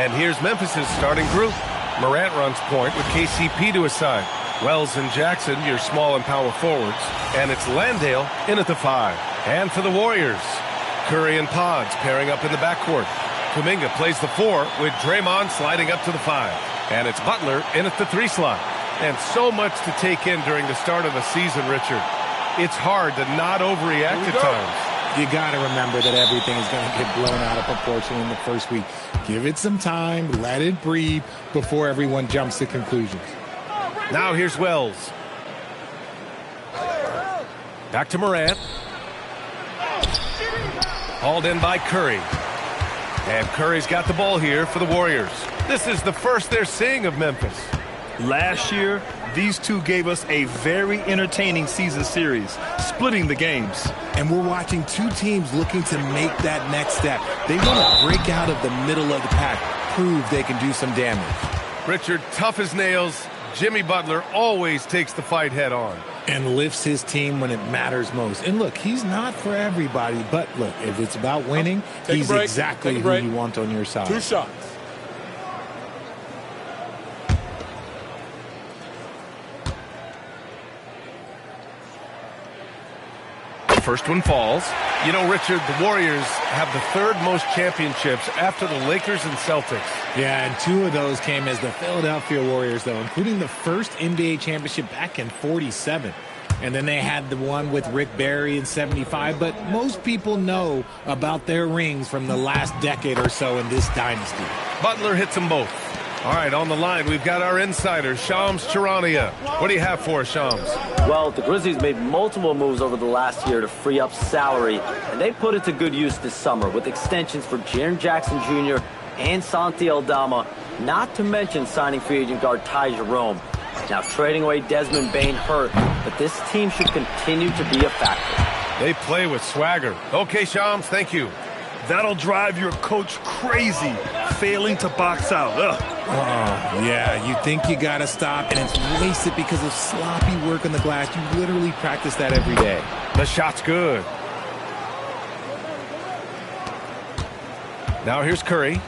And here's Memphis's starting group. Morant runs point with KCP to his side. Wells and Jackson, your small and power forwards. And it's Landale in at the 5. And for the Warriors, Curry and Pods pairing up in the backcourt. Kuminga plays the 4 with Draymond sliding up to the 5. And it's Butler in at the 3 slot. And so much to take in during the start of the season, Richard. It's hard to not overreact at times. You got to remember that everything is going to get blown out of proportion in the first week. Give it some time, let it breathe before everyone jumps to conclusions. Now here's Wells. Back to Morant. Hauled in by Curry. And Curry's got the ball here for the Warriors. This is the first they're seeing of Memphis. Last year, these two gave us a very entertaining season series, splitting the games. And we're watching two teams looking to make that next step. They want to break out of the middle of the pack, prove they can do some damage. Richard, tough as nails. Jimmy Butler always takes the fight head on. And lifts his team when it matters most. And look, he's not for everybody, but look, if it's about winning, he's exactly who you want on your side. 2 shots. First one falls. You know, Richard, the Warriors have the 3rd most championships after the Lakers and Celtics. Yeah, and 2 of those came as the Philadelphia Warriors, though, including the first NBA championship back in '47. And then they had the one with Rick Barry in '75. But most people know about their rings from the last decade or so in this dynasty. Butler hits them both. All right, on the line, we've got our insider, Shams Charania. What do you have for us, Shams? Well, the Grizzlies made multiple moves over the last year to free up salary, and they put it to good use this summer with extensions for Jaren Jackson Jr. and Santi Aldama, not to mention signing free agent guard Ty Jerome. Now, trading away Desmond Bane hurt, but this team should continue to be a factor. They play with swagger. Okay, Shams, thank you. That'll drive your coach crazy, failing to box out. Ugh. Oh, yeah, you think you got to stop, and it's wasted because of sloppy work on the glass. You literally practice that every day. The shot's good. Now here's Curry.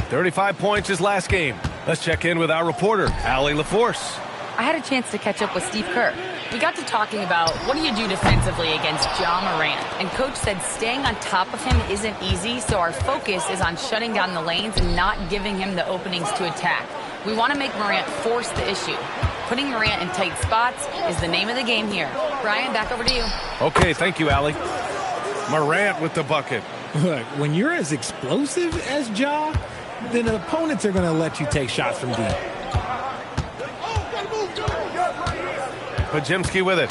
35 points his last game. Let's check in with our reporter, Allie LaForce. I had a chance to catch up with Steve Kerr. We got to talking about what do you do defensively against Ja Morant, and Coach said staying on top of him isn't easy, so our focus is on shutting down the lanes and not giving him the openings to attack. We want to make Morant force the issue. Putting Morant in tight spots is the name of the game here. Brian, back over to you. Okay, thank you, Allie. Morant with the bucket. Look, when you're as explosive as Ja, then opponents are going to let you take shots from deep. Pajemski with it.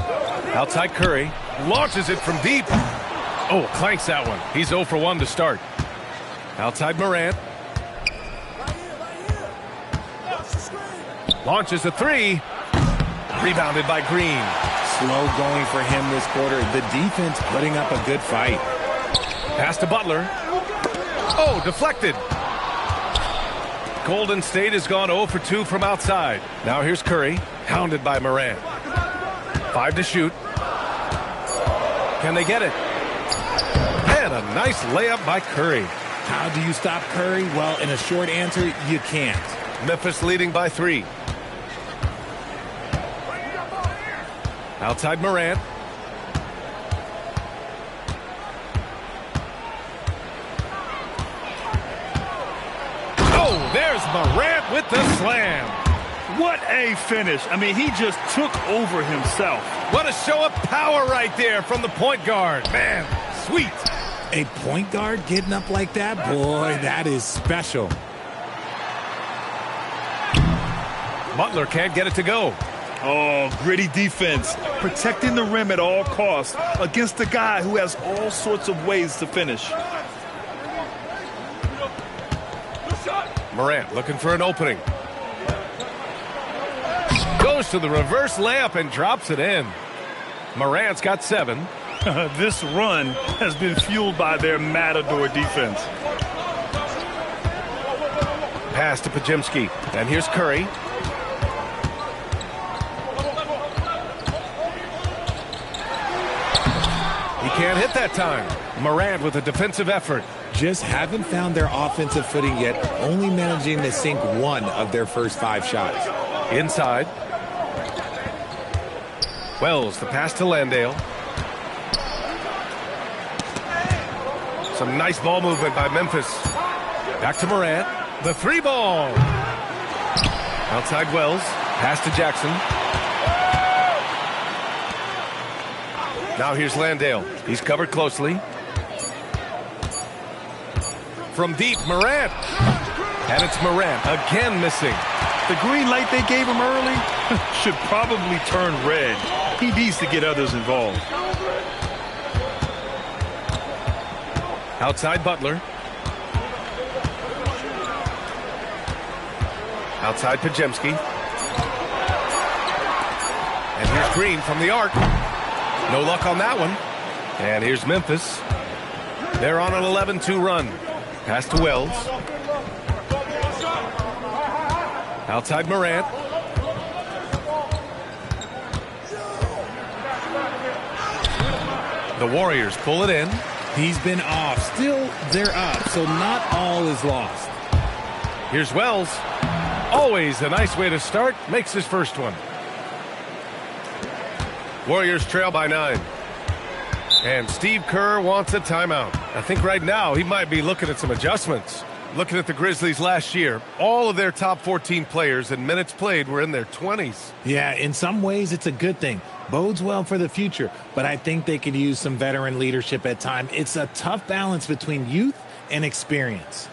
Outside Curry. Launches it from deep. Oh, clanks that one. He's 0 for 1 to start. Outside Morant. Launches a 3. Rebounded by Green. Slow going for him this quarter. The defense putting up a good fight. Pass to Butler. Oh, deflected. Golden State has gone 0 for 2 from outside. Now here's Curry. Hounded by Morant. 5 to shoot. Can they get it? And a nice layup by Curry. How do you stop Curry? Well, in a short answer, you can't. Memphis leading by 3. Outside Morant. Oh, there's Morant with the slam. What a finish. I mean, he just took over himself. What a show of power right there from the point guard. Man, sweet. A point guard getting up like that? Boy, that is special. Butler can't get it to go. Oh, gritty defense. Protecting the rim at all costs against a guy who has all sorts of ways to finish. Morant looking for an opening. Goes to the reverse layup and drops it in. Morant's got 7. This run has been fueled by their matador defense. Pass to Pajemski. And here's Curry. He can't hit that time. Morant with a defensive effort. just haven't found their offensive footing yet, only managing to sink one of their first 5 shots. Inside. Wells, the pass to Landale. Some nice ball movement by Memphis. Back to Morant. The 3 ball. Outside Wells. Pass to Jackson. Now here's Landale. He's covered closely. From deep, Morant. And it's Morant again missing. The green light they gave him early should probably turn red. He needs to get others involved. Outside Butler. Outside Pajemski. And here's Green from the arc. No luck on that one. And here's Memphis. They're on an 11-2 run. Pass to Wells. Outside Morant. The Warriors pull it in. He's been off. Still, they're up, so not all is lost. Here's Wells. Always a nice way to start. Makes his first one. Warriors trail by 9. And Steve Kerr wants a timeout. I think right now he might be looking at some adjustments. Looking at the Grizzlies last year, all of their top 14 players and minutes played were in their 20s. Yeah, in some ways it's a good thing. Bodes well for the future, but I think they could use some veteran leadership at times. It's a tough balance between youth and experience.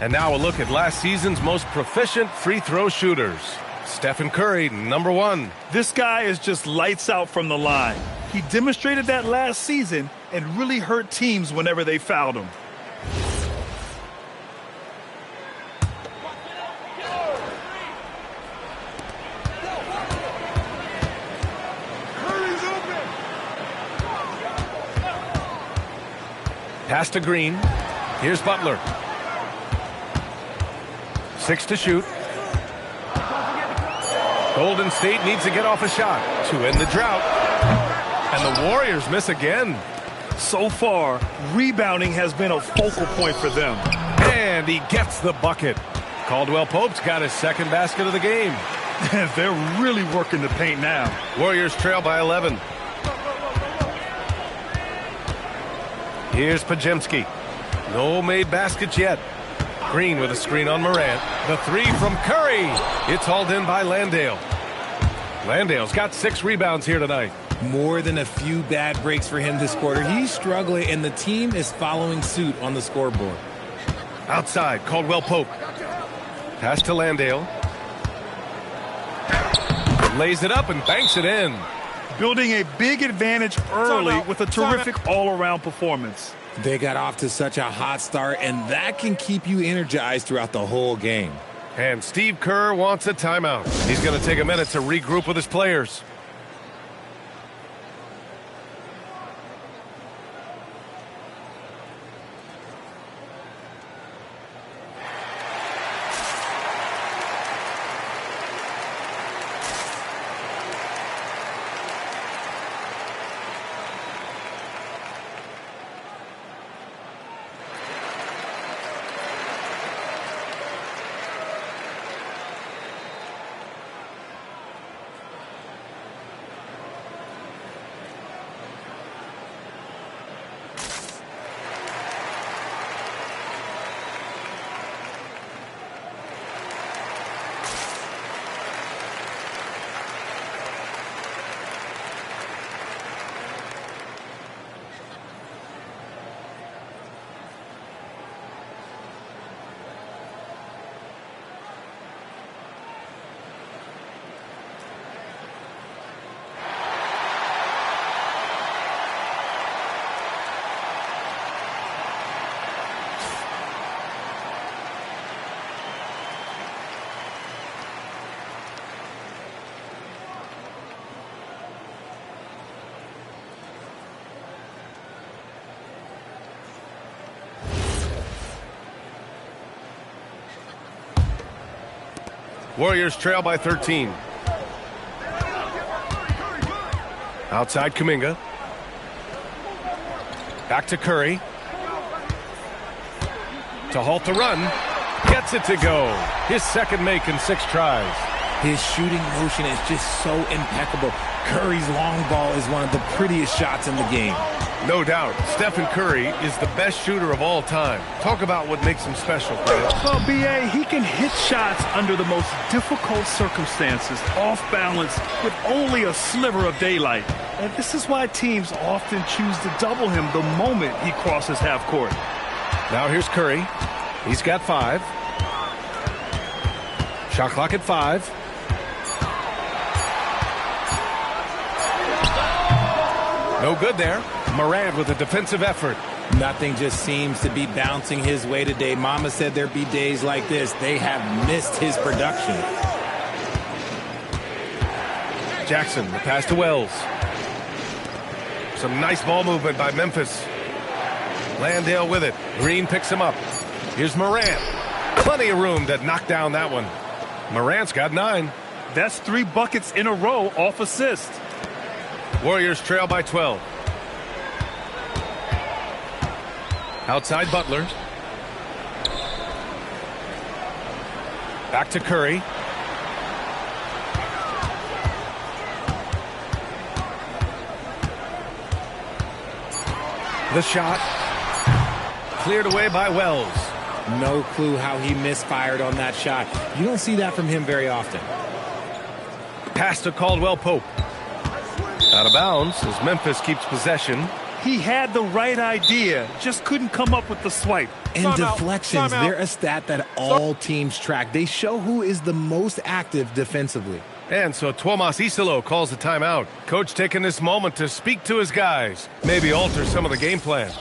And now a look at last season's most proficient free throw shooters. Stephen Curry, number 1. This guy is just lights out from the line. He demonstrated that last season and really hurt teams whenever they fouled him. Pass to Green. Here's Butler. 6 to shoot. Golden State needs to get off a shot to end the drought. And the Warriors miss again. So far, rebounding has been a focal point for them. And he gets the bucket. Caldwell Pope's got his second basket of the game. They're really working the paint now. Warriors trail by 11. Here's Pajemski. No made baskets yet. Green with a screen on Morant. The 3 from Curry. It's hauled in by Landale. Landale's got 6 rebounds here tonight. More than a few bad breaks for him this quarter. He's struggling, and the team is following suit on the scoreboard. Outside, Caldwell Pope. Pass to Landale. Lays it up and banks it in. Building a big advantage early with a terrific all-around performance. They got off to such a hot start, and that can keep you energized throughout the whole game. And Steve Kerr wants a timeout. He's going to take a minute to regroup with his players. Warriors trail by 13. Outside Kuminga. Back to Curry. To halt the run. Gets it to go. His second make in 6 tries. His shooting motion is just so impeccable. Curry's long ball is one of the prettiest shots in the game. No doubt, Stephen Curry is the best shooter of all time. Talk about what makes him special, Fred. Well, B.A., he can hit shots under the most difficult circumstances, off balance, with only a sliver of daylight. And this is why teams often choose to double him the moment he crosses half court. Now here's Curry. He's got 5. Shot clock at 5. No good there. Morant with a defensive effort. Nothing just seems to be bouncing his way today. Mama said there'd be days like this. They have missed his production. Jackson, the pass to Wells. Some nice ball movement by Memphis. Landale with it. Green picks him up. Here's Morant. Plenty of room to knock down that one. Morant's got 9. That's 3 buckets in a row off assist. Warriors trail by 12. Outside Butler. Back to Curry. The shot. Cleared away by Wells. No clue how he misfired on that shot. You don't see that from him very often. Pass to Caldwell Pope. Out of bounds as Memphis keeps possession. He had the right idea, just couldn't come up with the swipe. And deflections, they're a stat that all teams track. They show who is the most active defensively. And so Tuomas Isalo calls the timeout. Coach taking this moment to speak to his guys. Maybe alter some of the game plan.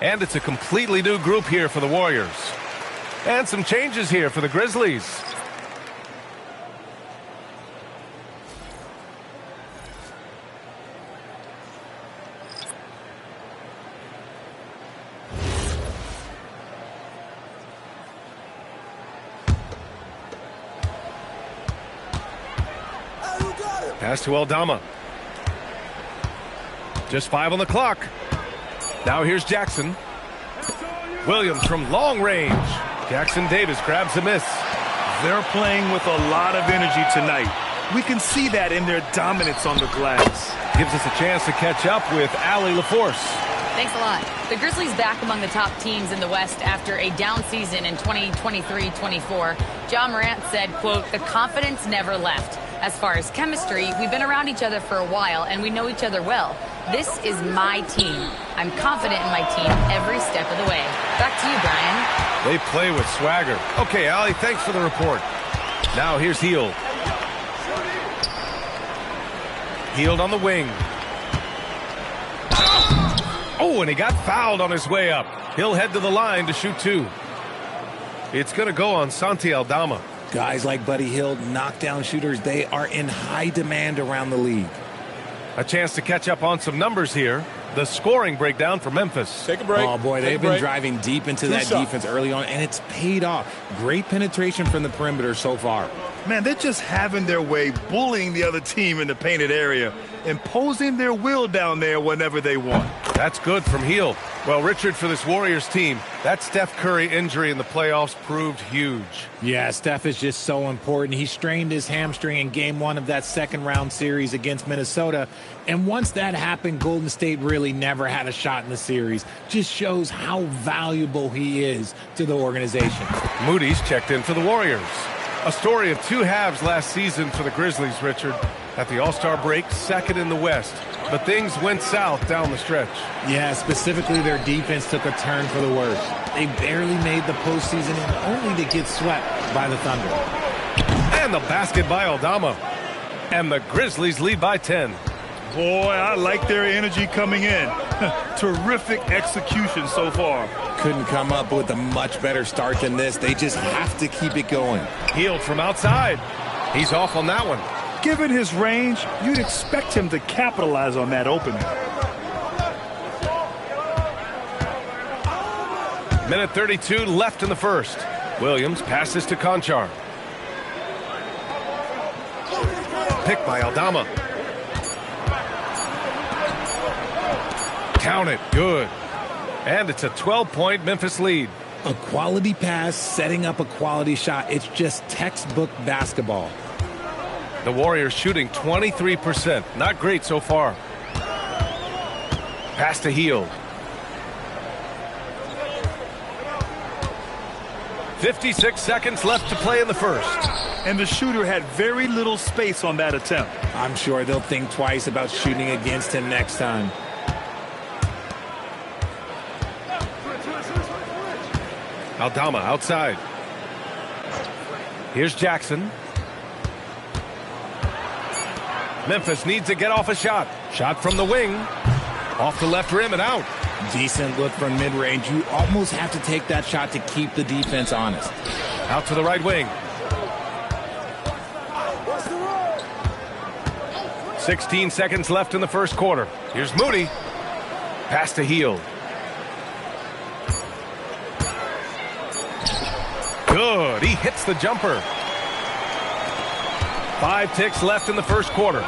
And it's a completely new group here for the Warriors. And some changes here for the Grizzlies. Pass to Aldama. Just 5 on the clock. Now here's Jackson. Williams from long range. Jackson Davis grabs a miss. They're playing with a lot of energy tonight. We can see that in their dominance on the glass. Gives us a chance to catch up with Allie LaForce. Thanks a lot. The Grizzlies back among the top teams in the West after a down season in 2023-24. Ja Morant said, quote, "The confidence never left. As far as chemistry, we've been around each other for a while and we know each other well. This is my team. I'm confident in my team every step of the way." Back to you, Brian. They play with swagger. Okay, Allie, thanks for the report. Now here's Hield. Hield on the wing. Oh, and he got fouled on his way up. He'll head to the line to shoot 2. It's going to go on Santi Aldama. Guys like Buddy Hield, knockdown shooters, they are in high demand around the league. A chance to catch up on some numbers here. The scoring breakdown for Memphis. Take a break. Oh, boy, they've been driving deep into that defense early on, and it's paid off. Great penetration from the perimeter so far. Man, they're just having their way, bullying the other team in the painted area, imposing their will down there whenever they want. That's good from Hield. Well, Richard, for this Warriors team, that Steph Curry injury in the playoffs proved huge. Yeah, Steph is just so important. He strained his hamstring in game 1 of that second-round series against Minnesota. And once that happened, Golden State really never had a shot in the series. Just shows how valuable he is to the organization. Moody's checked in for the Warriors. A story of two halves last season for the Grizzlies, Richard. At the All-Star break, second in the West. But things went south down the stretch. Yeah, specifically their defense took a turn for the worse. They barely made the postseason and only to get swept by the Thunder. And the basket by Aldama. And the Grizzlies lead by 10. Boy, I like their energy coming in. Terrific execution so far. Couldn't come up with a much better start than this. They just have to keep it going. Hield from outside. He's off on that one. Given his range, you'd expect him to capitalize on that opening. Minute 32 left in the first. Williams passes to Conchar. Picked by Aldama. Count it. Good. And it's a 12-point Memphis lead. A quality pass, setting up a quality shot. It's just textbook basketball. The Warriors shooting 23%. Not great so far. Pass to Hield. 56 seconds left to play in the first. And the shooter had very little space on that attempt. I'm sure they'll think twice about shooting against him next time. Aldama outside. Here's Jackson. Memphis needs to get off a shot. Shot from the wing. Off the left rim and out. Decent look from mid-range. You almost have to take that shot to keep the defense honest. Out to the right wing. 16 seconds left in the first quarter. Here's Moody. Pass to Hield. Good. He hits the jumper. 5 ticks left in the first quarter.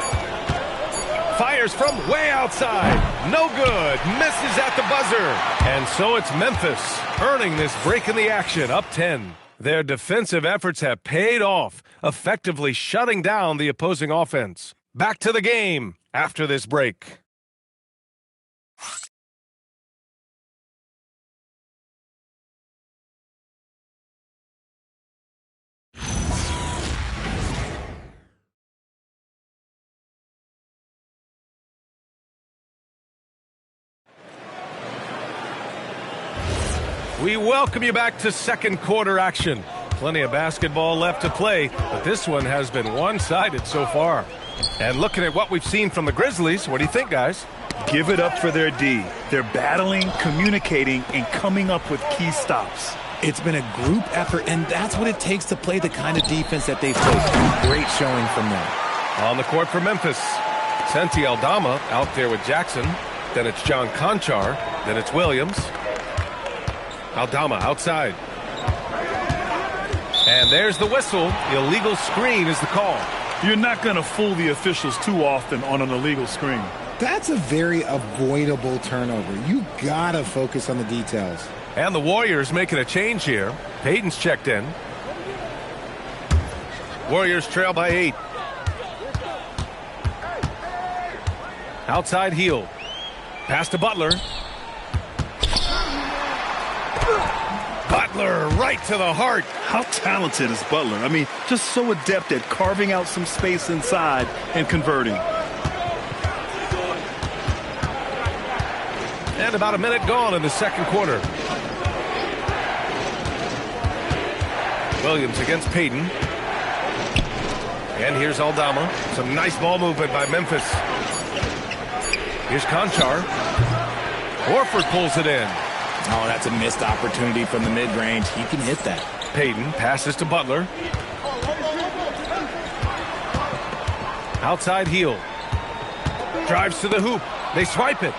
Fires from way outside. No good. Misses at the buzzer. And so it's Memphis earning this break in the action, up 10. Their defensive efforts have paid off, effectively shutting down the opposing offense. Back to the game after this break. We welcome you back to second quarter action. Plenty of basketball left to play, but this one has been one-sided so far. And looking at what we've seen from the Grizzlies, what do you think, guys? Give it up for their D. They're battling, communicating, and coming up with key stops. It's been a group effort, and that's what it takes to play the kind of defense that they've played. Great showing from them. On the court for Memphis. Santi Aldama out there with Jackson. Then it's John Conchar. Then it's Williams. Aldama outside. And there's the whistle. Illegal screen is the call. You're not going to fool the officials too often on an illegal screen. That's a very avoidable turnover. You gotta focus on the details. And the Warriors making a change here. Payton's checked in. Warriors trail by 8. Outside Hield. Pass to Butler. Butler right to the heart. How talented is Butler? I mean, just so adept at carving out some space inside and converting. And about a minute gone in the second quarter. Williams against Payton. And here's Aldama. Some nice ball movement by Memphis. Here's Conchar. Horford pulls it in. Oh, that's a missed opportunity from the mid-range. He can hit that. Payton passes to Butler. Outside Hield. Drives to the hoop. They swipe it.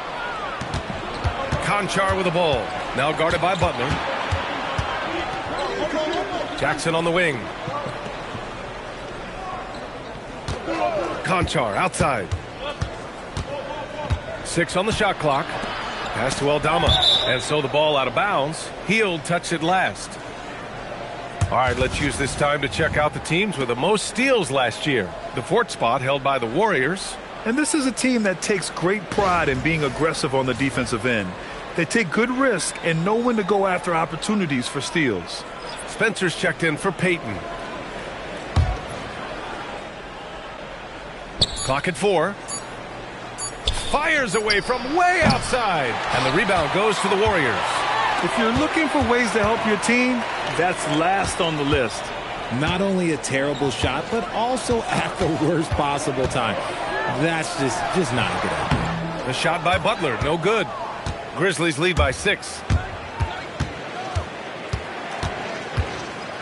Conchar with the ball. Now guarded by Butler. Jackson on the wing. Conchar outside. 6 on the shot clock. Pass to Aldama. And so the ball out of bounds. He'll touch it last. All right, let's use this time to check out the teams with the most steals last year. The 4th spot held by the Warriors. And this is a team that takes great pride in being aggressive on the defensive end. They take good risk and know when to go after opportunities for steals. Spencer's checked in for Peyton. Clock at 4. Fires away from way outside. And the rebound goes to the Warriors. If you're looking for ways to help your team, that's last on the list. Not only a terrible shot, but also at the worst possible time. That's just not a good idea. The shot by Butler, no good. Grizzlies lead by 6.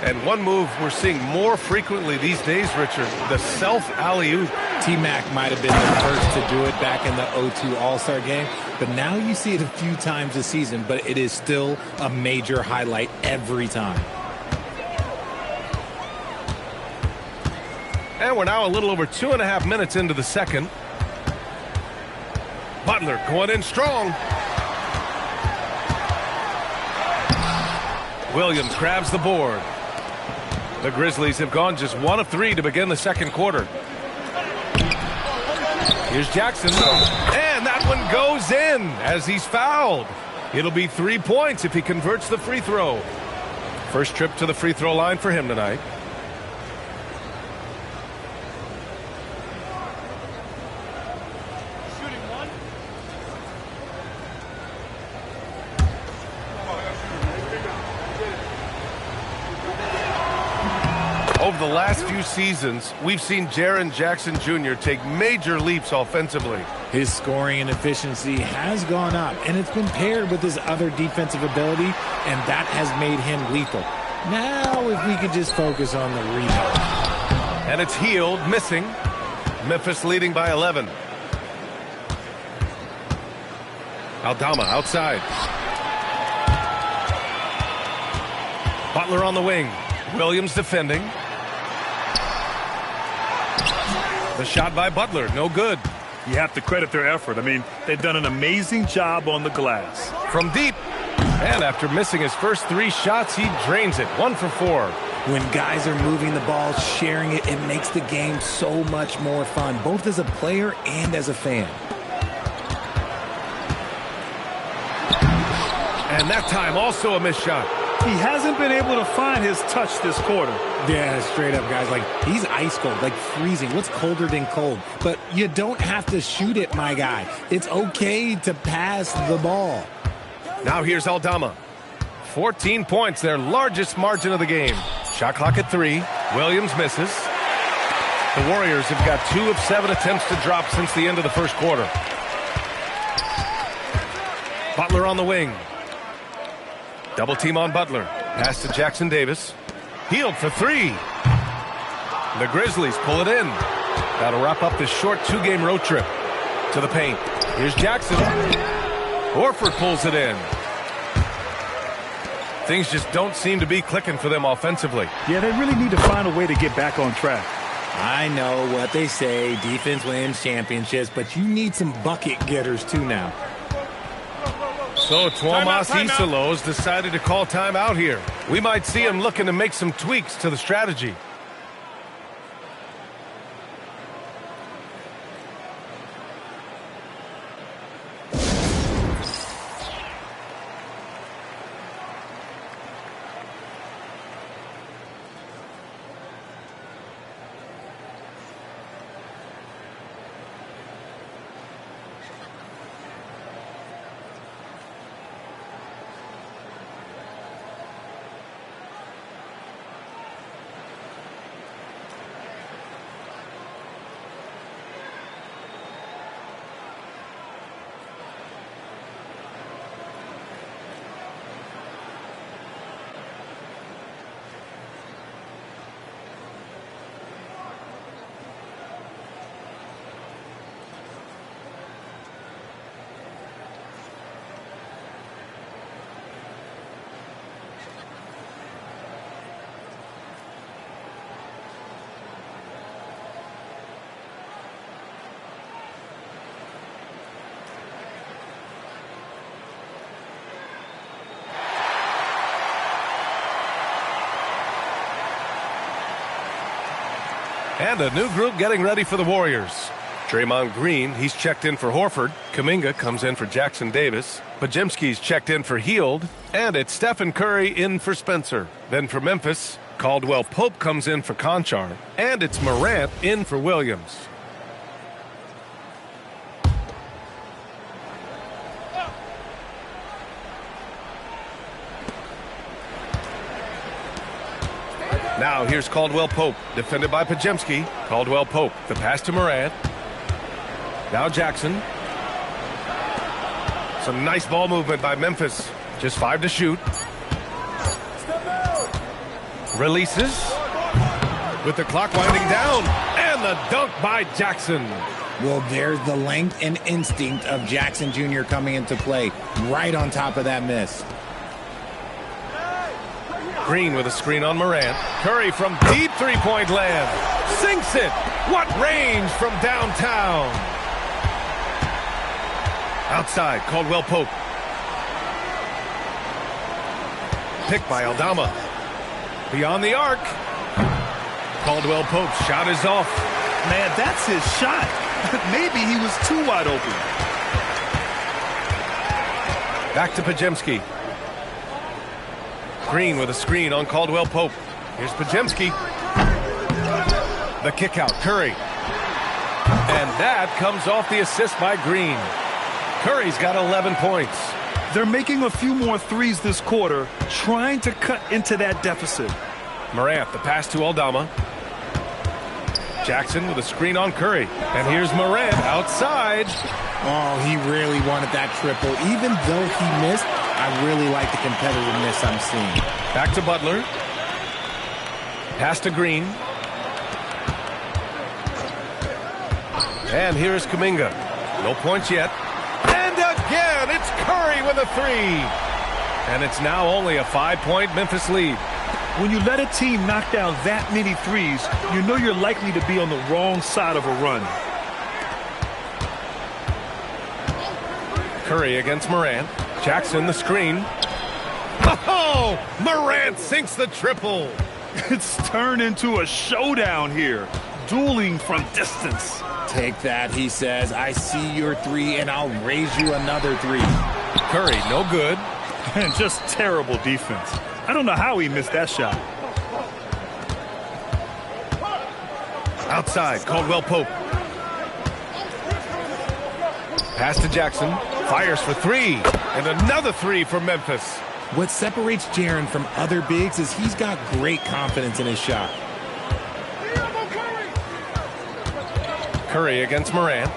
And one move we're seeing more frequently these days, Richard, the self-alley-oop. T-Mac might have been the first to do it back in the 0-2 All-Star game, but now you see it a few times this season, but it is still a major highlight every time. And we're now a little over 2.5 minutes into the second. Butler going in strong. Williams grabs the board. The Grizzlies have gone just 1 of 3 to begin the second quarter. Here's Jackson. And that one goes in as he's fouled. It'll be 3 points if he converts the free throw. First trip to the free throw line for him tonight. Over the last few seasons, we've seen Jaren Jackson Jr. take major leaps offensively. His scoring and efficiency has gone up, and it's been paired with his other defensive ability, and that has made him lethal. Now, if we could just focus on the rebound. And it's Healed, missing. Memphis leading by 11. Aldama outside. Butler on the wing. Williams defending. The shot by Butler, no good. You have to credit their effort. I mean, they've done an amazing job on the glass. From deep. And after missing his first 3 shots, he drains it. 1 for 4. When guys are moving the ball, sharing it, it makes the game so much more fun, both as a player and as a fan. And that time also a missed shot. He hasn't been able to find his touch this quarter. Yeah, straight up, guys. Like, he's ice cold, like freezing. What's colder than cold? But you don't have to shoot it, my guy. It's okay to pass the ball. Now here's Aldama. 14 points, their largest margin of the game. Shot clock at 3. Williams misses. The Warriors have got 2 of 7 attempts to drop since the end of the first quarter. Butler on the wing. Double team on Butler. Pass to Jackson Davis. Healed for 3. The Grizzlies pull it in. That'll wrap up this short 2-game road trip. To the paint. Here's Jackson. Horford pulls it in. Things just don't seem to be clicking for them offensively. Yeah, they really need to find a way to get back on track. I know what they say, defense wins championships, but you need some bucket getters too now. So Tuomas Isalos decided to call timeout here. We might see him looking to make some tweaks to the strategy. And a new group getting ready for the Warriors. Draymond Green, he's checked in for Horford. Kuminga comes in for Jackson Davis. Podziemski's checked in for Hield. And it's Stephen Curry in for Spencer. Then for Memphis, Caldwell Pope comes in for Conchar. And it's Morant in for Williams. Now here's Caldwell Pope, defended by Podziemski. Caldwell Pope, the pass to Morant. Now Jackson. Some nice ball movement by Memphis. Just 5 to shoot. Releases. With the clock winding down. And the dunk by Jackson. Well, there's the length and instinct of Jackson Jr. coming into play. Right on top of that miss. Green with a screen on Morant. Curry from deep three-point land. Sinks it. What range from downtown. Outside, Caldwell Pope. Picked by Aldama. Beyond the arc. Caldwell Pope's shot is off. Man, that's his shot. Maybe he was too wide open. Back to Podziemski. Green with a screen on Caldwell Pope. Here's Podziemski. The kick out, Curry. And that comes off the assist by Green. Curry's got 11 points. They're making a few more threes this quarter, trying to cut into that deficit. Morant, the pass to Aldama. Jackson with a screen on Curry. And here's Morant outside. Oh, he really wanted that triple. Even though he missed, I really like the competitiveness I'm seeing. Back to Butler. Pass to Green. And here's Kuminga. No points yet. And again, it's Curry with a three. And it's now only a 5-point Memphis lead. When you let a team knock down that many threes, you know you're likely to be on the wrong side of a run. Curry against Morant. Jackson the screen. Oh, Morant sinks the triple. It's turned into a showdown here. Dueling from distance. Take that, he says. I see your three, and I'll raise you another three. Curry, no good. And just terrible defense. I don't know how he missed that shot. Outside, Caldwell Pope. Pass to Jackson. Fires for three. And another three for Memphis. What separates Jaren from other bigs is he's got great confidence in his shot. Curry against Morant.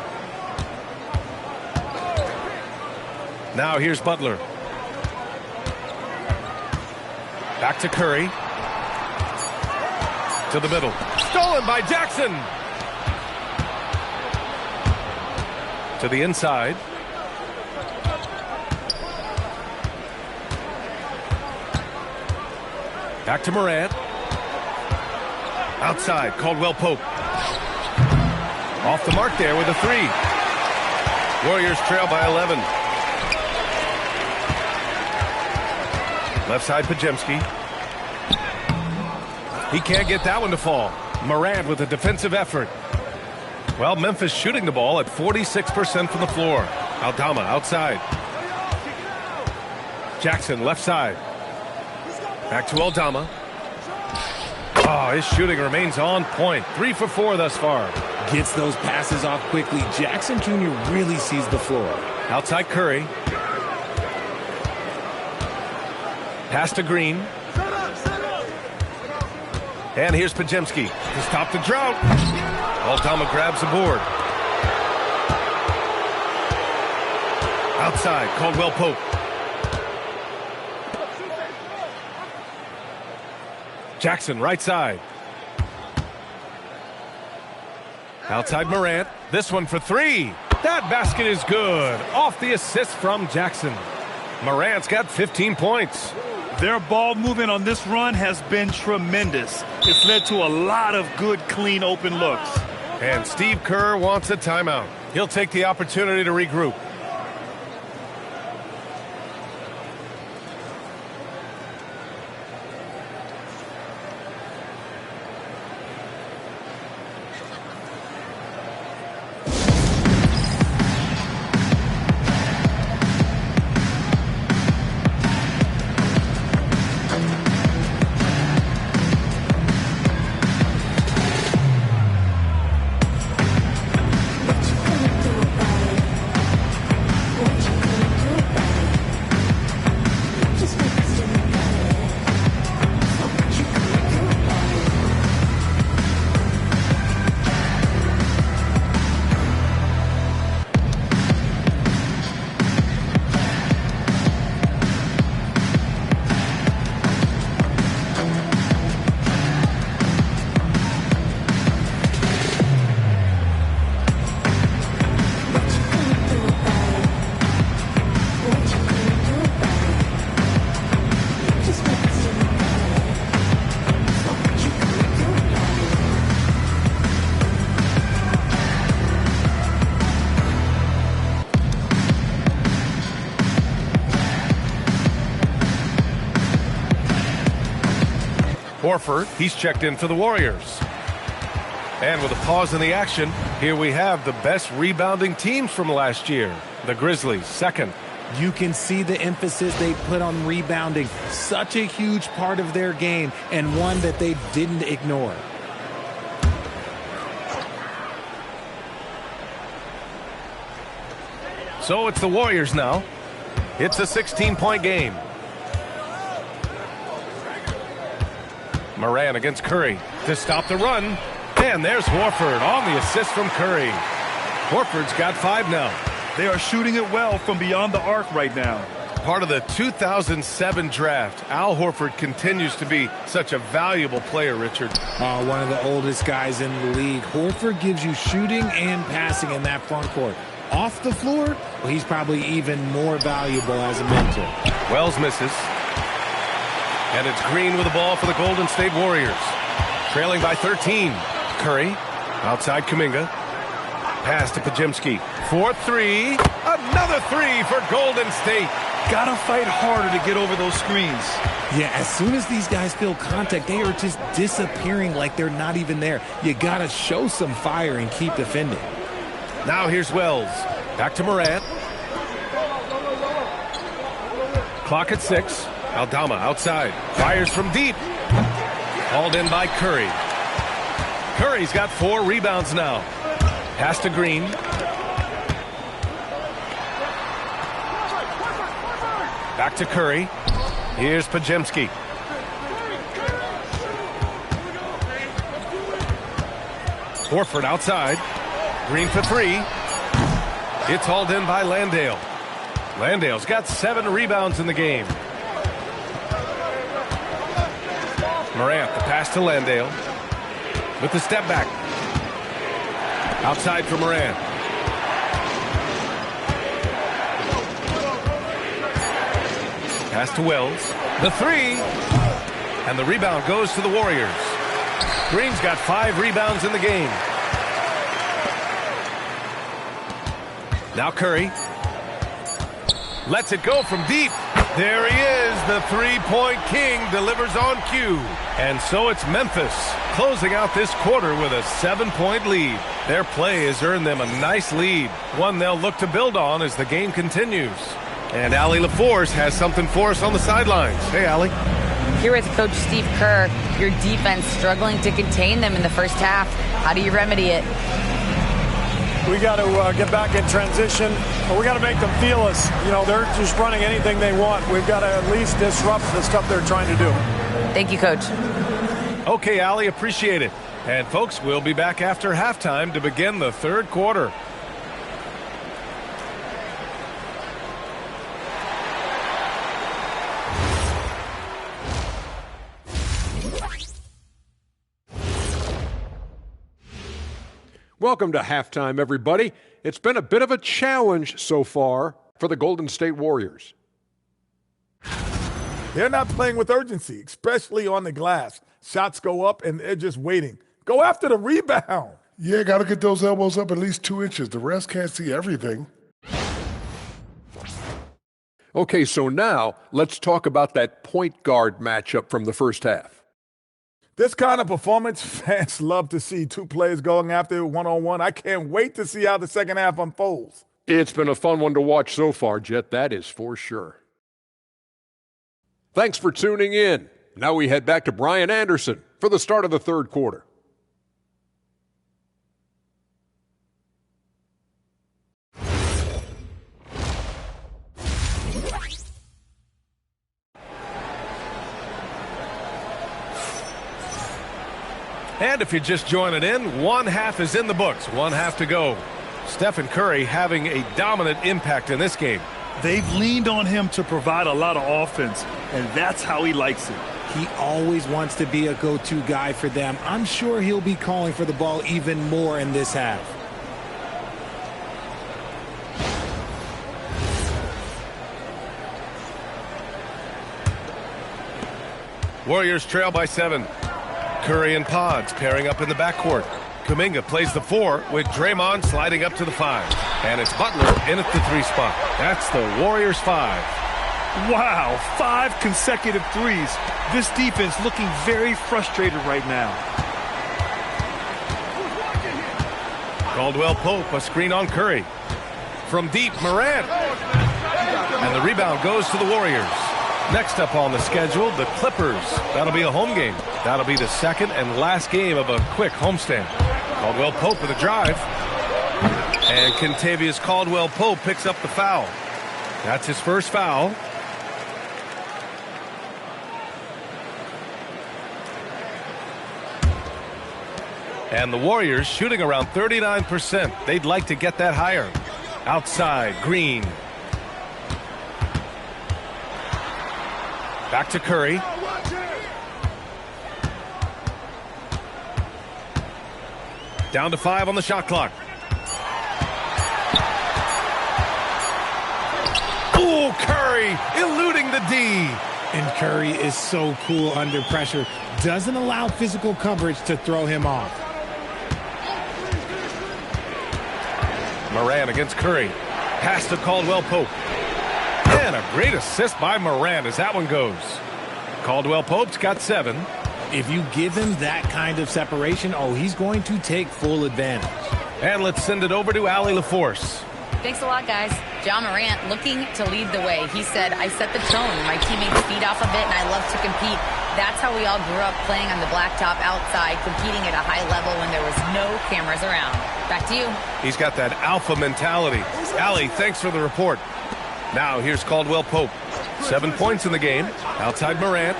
Now here's Butler. Back to Curry. To the middle. Stolen by Jackson. To the inside. Back to Morant. Outside, Caldwell Pope. Off the mark there with a three. Warriors trail by 11. Left side, Podziemski. He can't get that one to fall. Morant with a defensive effort. Well, Memphis shooting the ball at 46% from the floor. Aldama outside. Jackson left side. Back to Aldama. Oh, his shooting remains on point. 3 for 4 thus far. Gets those passes off quickly. Jackson Jr. really sees the floor. Outside Curry. Pass to Green. And here's Podziemski to stop the drought. Aldama grabs the board. Outside, Caldwell Pope. Jackson, right side. Outside Morant. This one for three. That basket is good. Off the assist from Jackson. Morant's got 15 points. Their ball movement on this run has been tremendous. It's led to a lot of good, clean, open looks. And Steve Kerr wants a timeout. He'll take the opportunity to regroup. Horford, he's checked in for the Warriors. And with a pause in the action, here we have the best rebounding teams from last year. The Grizzlies, second. You can see the emphasis they put on rebounding. Such a huge part of their game, and one that they didn't ignore. So it's the Warriors now. It's a 16-point game. Moran against Curry to stop the run. And there's Horford on the assist from Curry. Horford's got 5 now. They are shooting it well from beyond the arc right now. Part of the 2007 draft, Al Horford continues to be such a valuable player, Richard. One of the oldest guys in the league. Horford gives you shooting and passing in that front court. Off the floor, well, he's probably even more valuable as a mentor. Wells misses. And it's Green with the ball for the Golden State Warriors. Trailing by 13. Curry, outside Kuminga. Pass to Podziemski. 4-3. Another 3 for Golden State. Gotta fight harder to get over those screens. Yeah, as soon as these guys feel contact, they are just disappearing like they're not even there. You gotta show some fire and keep defending. Now here's Wells. Back to Morant. Clock at 6. Aldama outside. Fires from deep. Hauled in by Curry. Curry's got 4 rebounds now. Pass to Green. Back to Curry. Here's Podziemski. Horford outside. Green for 3. It's hauled in by Landale. Landale's got 7 rebounds in the game. Morant, the pass to Landale. With the step back. Outside for Morant. Pass to Wells. The 3. And the rebound goes to the Warriors. Green's got 5 rebounds in the game. Now Curry. Lets it go from deep. There he is. The three-point king delivers on cue. And so it's Memphis closing out this quarter with a 7-point lead. Their play has earned them a nice lead, one they'll look to build on as the game continues. And Allie LaForce has something for us on the sidelines. Hey, Allie. Here with Coach Steve Kerr, your defense struggling to contain them in the first half. How do you remedy it? We got to get back in transition, but we got to make them feel us. You know, they're just running anything they want. We've got to at least disrupt the stuff they're trying to do. Thank you, Coach. Okay, Allie, appreciate it. And folks, we'll be back after halftime to begin the third quarter. Welcome to halftime, everybody. It's been a bit of a challenge so far for the Golden State Warriors. They're not playing with urgency, especially on the glass. Shots go up, and they're just waiting. Go after the rebound. Yeah, got to get those elbows up at least 2 inches. The rest can't see everything. Okay, so now let's talk about that point guard matchup from the first half. This kind of performance, fans love to see 2 players going after it one-on-one. I can't wait to see how the second half unfolds. It's been a fun one to watch so far, Jet, that is for sure. Thanks for tuning in. Now we head back to Brian Anderson for the start of the third quarter. And if you're just joining in, one half is in the books, one half to go. Stephen Curry having a dominant impact in this game. They've leaned on him to provide a lot of offense, and that's how he likes it. He always wants to be a go-to guy for them. I'm sure he'll be calling for the ball even more in this half. Warriors trail by 7. Curry and Pods pairing up in the backcourt. Kuminga plays the 4 with Draymond sliding up to the 5. And it's Butler in at the 3 spot. That's the Warriors 5. Wow, 5 consecutive threes. This defense looking very frustrated right now. Caldwell Pope, a screen on Curry. From deep, Morant. And the rebound goes to the Warriors. Next up on the schedule, the Clippers. That'll be a home game. That'll be the second and last game of a quick homestand. Caldwell Pope with a drive. And Kentavious Caldwell Pope picks up the foul. That's his first foul. And the Warriors shooting around 39%. They'd like to get that higher. Outside, Green. Back to Curry. Down to 5 on the shot clock. Ooh, Curry eluding the D. And Curry is so cool under pressure. Doesn't allow physical coverage to throw him off. Morant against Curry. Pass to Caldwell Pope. And a great assist by Morant as that one goes. Caldwell Pope's got 7. If you give him that kind of separation, oh, he's going to take full advantage. And let's send it over to Allie LaForce. Thanks a lot, guys. Ja Morant looking to lead the way. He said, I set the tone. My teammates feed off of it, and I love to compete. That's how we all grew up, playing on the blacktop outside, competing at a high level when there was no cameras around. Back to you. He's got that alpha mentality. Allie, thanks for the report. Now here's Caldwell Pope. 7 points in the game. Outside Morant.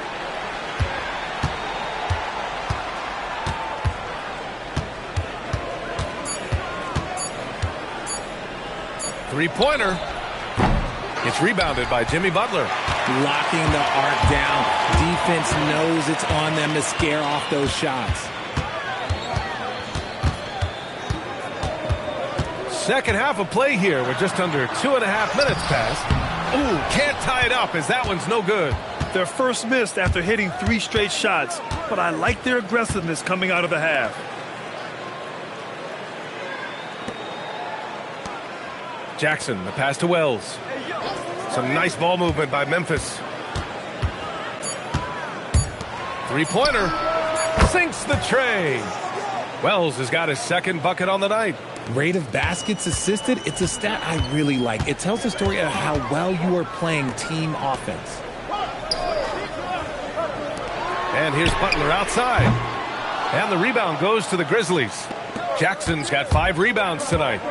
Three-pointer. It's rebounded by Jimmy Butler. Locking the arc down. Defense knows it's on them to scare off those shots. Second half of play here with just under 2.5 minutes passed. Ooh, can't tie it up as that one's no good. Their first missed after hitting 3 straight shots, but I like their aggressiveness coming out of the half. Jackson, the pass to Wells. Some nice ball movement by Memphis. Three-pointer. Sinks the tray. Wells has got his second bucket on the night. Rate of baskets assisted, it's a stat I really like. It tells the story of how well you are playing team offense. And here's Butler outside. And the rebound goes to the Grizzlies. Jackson's got 5 rebounds tonight.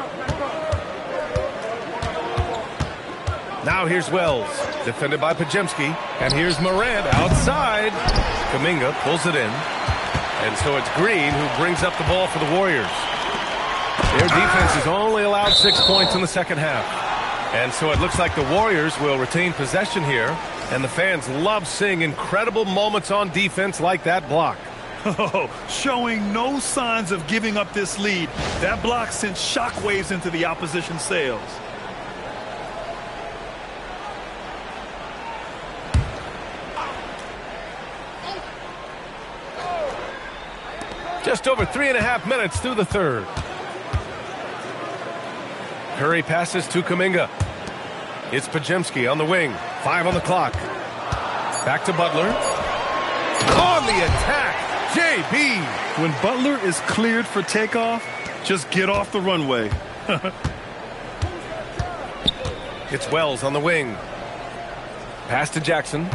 Now here's Wells, defended by Pajemski. And here's Morant outside. Kuminga pulls it in. And so it's Green who brings up the ball for the Warriors. Their defense has only allowed 6 points in the second half. And so it looks like the Warriors will retain possession here. And the fans love seeing incredible moments on defense like that block. Oh, showing no signs of giving up this lead. That block sent shockwaves into the opposition sails. Just over 3.5 minutes through the third. Curry passes to Kuminga. It's Pajemski on the wing. 5 on the clock. Back to Butler. On the attack, JB. When Butler is cleared for takeoff, just get off the runway. It's Wells on the wing. Pass to Jackson.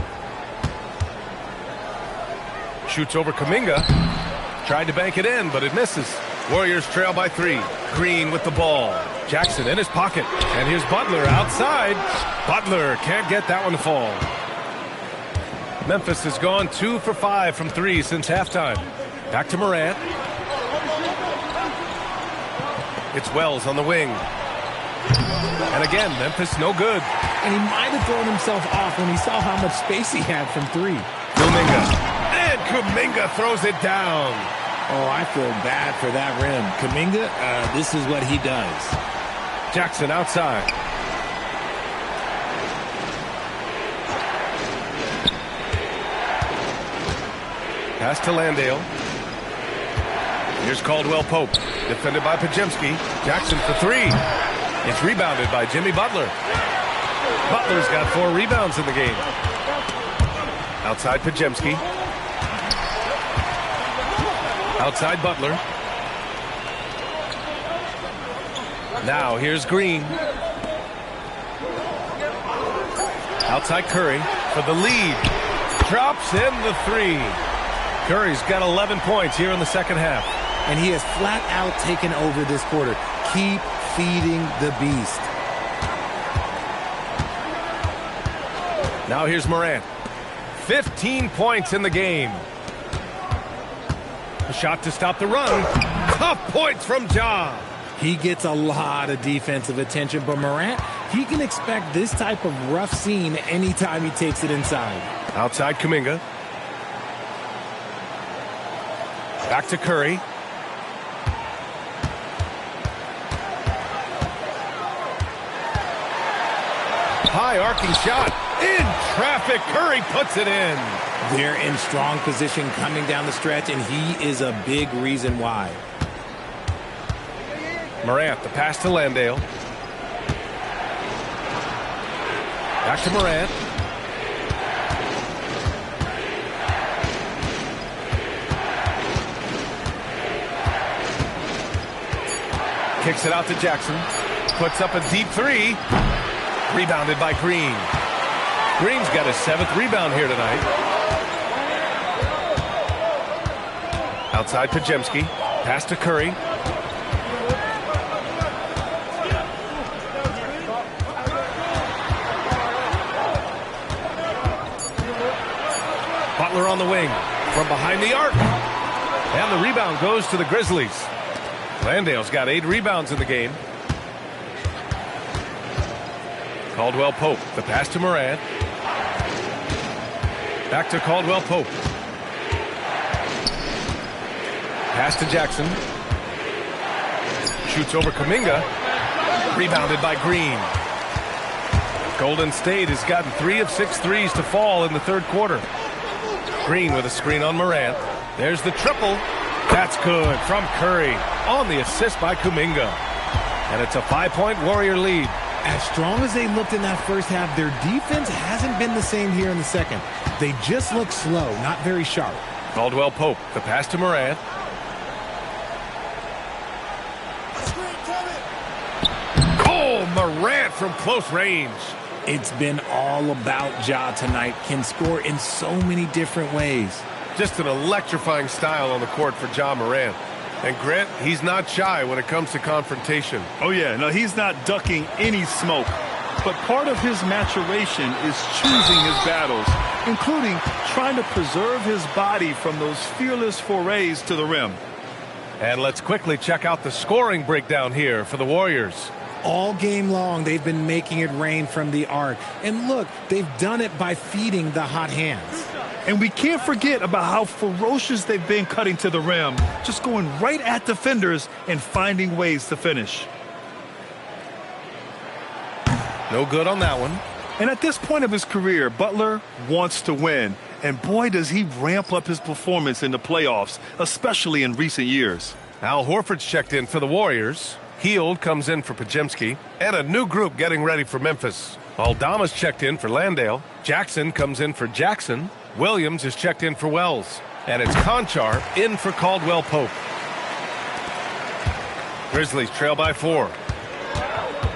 Shoots over Kuminga. Tried to bank it in, but it misses. Warriors trail by 3. Green with the ball. Jackson in his pocket. And here's Butler outside. Butler can't get that one to fall. Memphis has gone 2 for 5 from 3 since halftime. Back to Morant. It's Wells on the wing. And again, Memphis no good. And he might have thrown himself off when he saw how much space he had from 3. Kuminga. And Kuminga throws it down. Oh, I feel bad for that rim. Kuminga, this is what he does. Jackson outside. Pass to Landale. Here's Caldwell Pope. Defended by Pajemski. Jackson for 3. It's rebounded by Jimmy Butler. Butler's got 4 rebounds in the game. Outside Pajemski. Outside Butler. Now here's Green. Outside Curry for the lead. Drops in the 3. Curry's got 11 points here in the second half. And he has flat out taken over this quarter. Keep feeding the beast. Now here's Morant. 15 points in the game. A shot to stop the run. Tough points from Ja. He gets a lot of defensive attention, but Morant, he can expect this type of rough scene anytime he takes it inside. Outside Kuminga. Back to Curry. High arcing shot. In traffic, Curry puts it in. They're in strong position coming down the stretch, and he is a big reason why. Morant, the pass to Landale. Back to Morant. Kicks it out to Jackson. Puts up a deep 3. Rebounded by Green. Green's got his 7th rebound here tonight. Outside Pajemski. Pass to Curry. Butler on the wing. From behind the arc. And the rebound goes to the Grizzlies. Landale's got 8 rebounds in the game. Caldwell Pope. The pass to Morant. Back to Caldwell Pope. Pass to Jackson. Shoots over Kuminga. Rebounded by Green. Golden State has gotten 3 of 6 threes to fall in the third quarter. Green with a screen on Morant. There's the triple. That's good from Curry on the assist by Kuminga. And it's a 5-point Warrior lead. As strong as they looked in that first half, their defense hasn't been the same here in the second. They just look slow, not very sharp. Caldwell Pope, the pass to Morant. Oh, Morant from close range. It's been all about Ja tonight. Can score in so many different ways. Just an electrifying style on the court for Ja Morant. And Grant, he's not shy when it comes to confrontation. Oh, yeah. No, he's not ducking any smoke. But part of his maturation is choosing his battles, including trying to preserve his body from those fearless forays to the rim. And let's quickly check out the scoring breakdown here for the Warriors. All game long, they've been making it rain from the arc. And look, they've done it by feeding the hot hands. And we can't forget about how ferocious they've been cutting to the rim, just going right at defenders and finding ways to finish. No good on that one. And at this point of his career, Butler wants to win. And boy, does he ramp up his performance in the playoffs, especially in recent years. Al Horford's checked in for the Warriors. Hield comes in for Pajemski. And a new group getting ready for Memphis. Aldama's checked in for Landale. Jackson comes in for Jackson. Williams is checked in for Wells. And it's Conchar in for Caldwell Pope. Grizzlies trail by 4.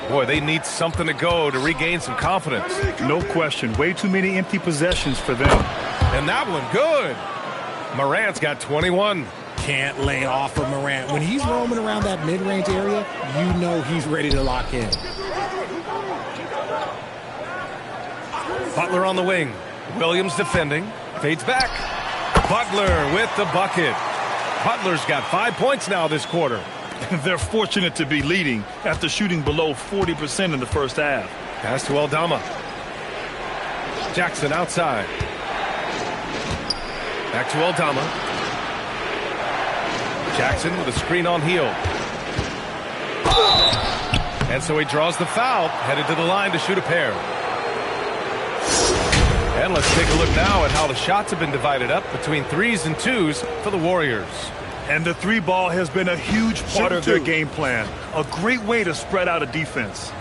Boy, they need something to go to regain some confidence. No question. Way too many empty possessions for them. And that one, good. Morant's got 21. Can't lay off of Morant. When he's roaming around that mid-range area, you know he's ready to lock in. Butler on the wing. Williams defending. Fades back. Butler with the bucket. Butler's got 5 points now this quarter. They're fortunate to be leading after shooting below 40% in the first half. Pass to Aldama. Jackson outside. Back to Aldama. Jackson with a screen on Hield. And so he draws the foul, headed to the line to shoot a pair. And let's take a look now at how the shots have been divided up between 3s and 2s for the Warriors. And the 3 ball has been a huge part of their game plan. A great way to spread out a defense.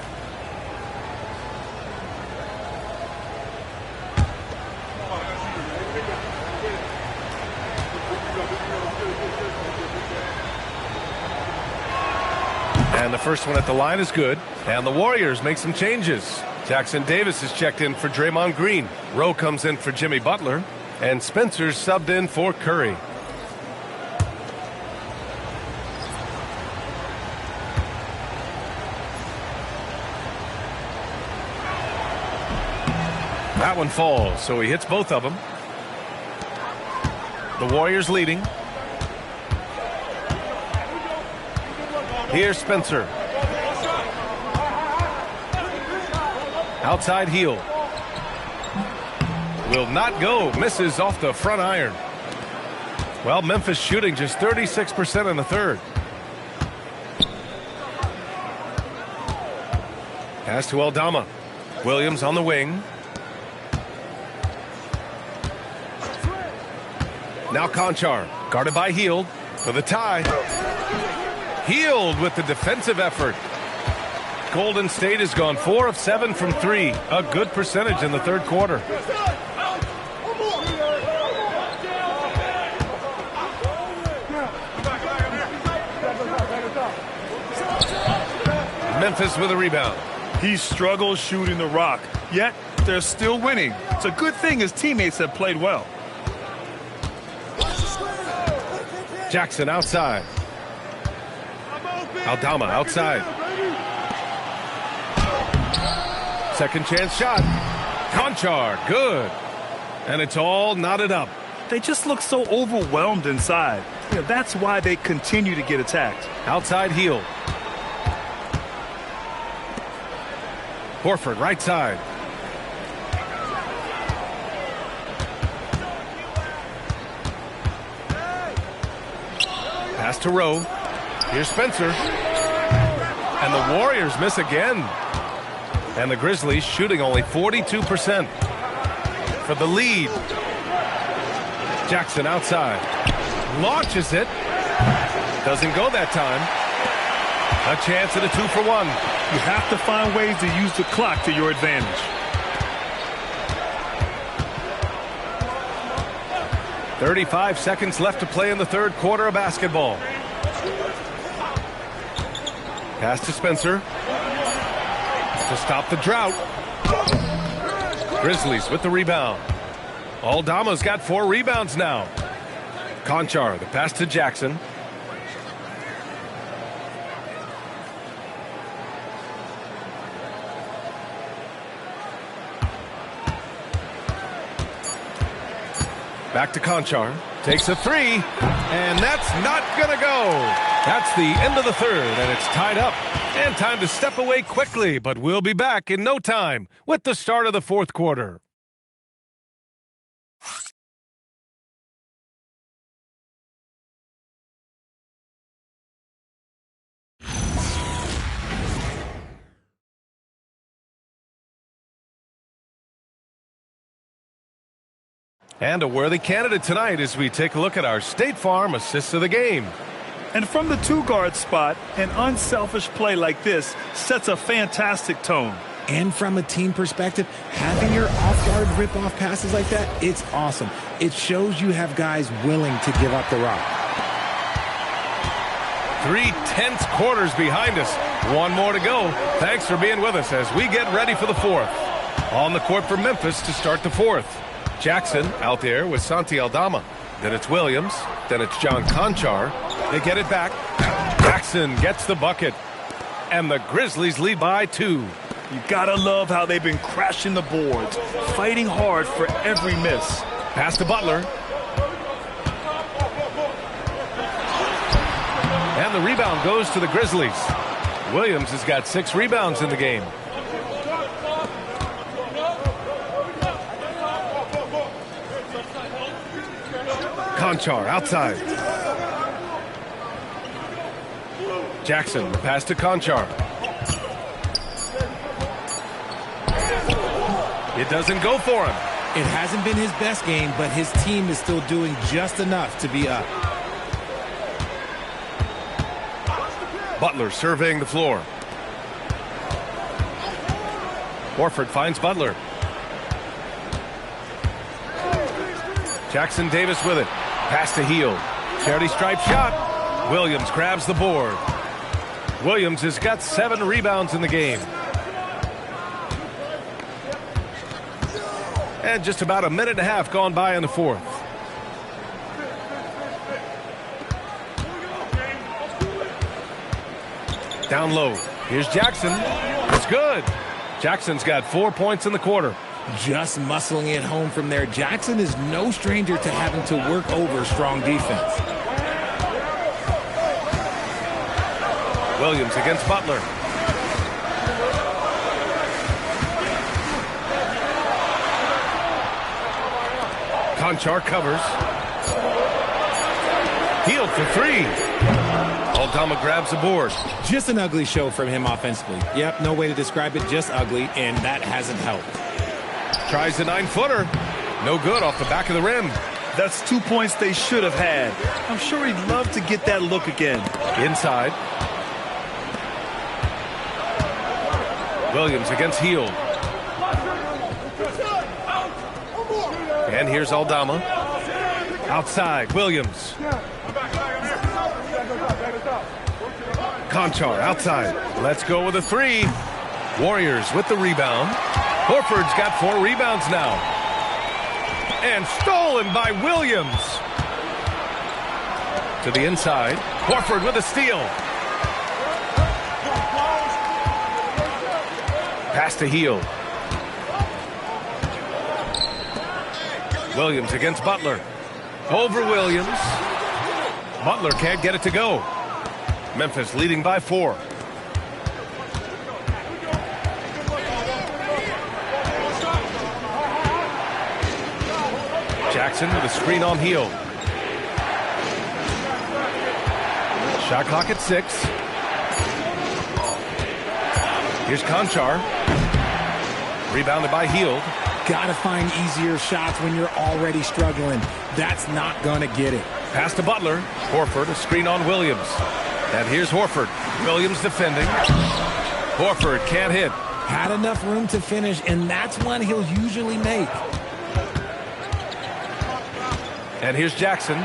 And the first one at the line is good. And the Warriors make some changes. Jackson Davis is checked in for Draymond Green. Rowe comes in for Jimmy Butler. And Spencer's subbed in for Curry. That one falls, so he hits both of them. The Warriors leading. Here's Spencer. Outside heel. Will not go. Misses off the front iron. Well, Memphis shooting just 36% in the third. Pass to Aldama. Williams on the wing. Now Conchar, guarded by Hield for the tie. Hield with the defensive effort. Golden State has gone 4 of 7 from 3. A good percentage in the third quarter. Memphis with a rebound. He struggles shooting the rock, yet they're still winning. It's a good thing his teammates have played well. Jackson outside. Aldama outside. Second chance shot. Conchar, good. And it's all knotted up. They just look so overwhelmed inside. You know, that's why they continue to get attacked. Outside heel. Horford right side. Pass to Rowe. Here's Spencer. And the Warriors miss again. And the Grizzlies shooting only 42% for the lead. Jackson outside. Launches it. Doesn't go that time. A chance at a 2-for-1. You have to find ways to use the clock to your advantage. 35 seconds left to play in the third quarter of basketball. Pass to Spencer to stop the drought. Grizzlies with the rebound. Aldama's got 4 rebounds now. Conchar, the pass to Jackson. Back to Conchar. Takes a 3. And that's not going to go. That's the end of the third, and it's tied up. And time to step away quickly, but we'll be back in no time with the start of the fourth quarter. And a worthy candidate tonight as we take a look at our State Farm assists of the game. And from the 2-guard spot, an unselfish play like this sets a fantastic tone. And from a team perspective, having your off-guard rip-off passes like that, it's awesome. It shows you have guys willing to give up the rock. 3 tense quarters behind us. One more to go. Thanks for being with us as we get ready for the fourth. On the court for Memphis to start the fourth. Jackson out there with Santi Aldama. Then it's Williams. Then it's John Conchar. They get it back. Jackson gets the bucket. And the Grizzlies lead by 2. You gotta love how they've been crashing the boards, fighting hard for every miss. Pass to Butler. And the rebound goes to the Grizzlies. Williams has got 6 rebounds in the game. Conchar outside. Jackson, the pass to Conchar. It doesn't go for him. It hasn't been his best game, but his team is still doing just enough to be up. Butler surveying the floor. Horford finds Butler. Jackson Davis with it. Pass to Hield. Charity stripe shot. Williams grabs the board. Williams has got 7 rebounds in the game. And just about a minute and a half gone by in the fourth. Down low. Here's Jackson. It's good. Jackson's got 4 points in the quarter. Just muscling it home from there. Jackson is no stranger to having to work over strong defense. Williams against Butler. Conchar covers. Hield for 3. Aldama grabs the board. Just an ugly show from him offensively. Yep, no way to describe it, just ugly, and that hasn't helped. Tries the 9-footer. No good off the back of the rim. That's 2 points they should have had. I'm sure he'd love to get that look again. Inside. Williams against Hield. And here's Aldama. Outside, Williams. Conchar outside. Let's go with a 3. Warriors with the rebound. Horford's got 4 rebounds now. And stolen by Williams. To the inside. Horford with a steal. Pass to Hield. Williams against Butler. Over Williams. Butler can't get it to go. Memphis leading by 4. Jackson with a screen on Hield. Shot clock at 6. Here's Conchar. Rebounded by Hield. Gotta find easier shots when you're already struggling. That's not gonna get it. Pass to Butler. Horford, a screen on Williams. And here's Horford. Williams defending. Horford can't hit. Had enough room to finish, and that's one he'll usually make. And here's Jackson.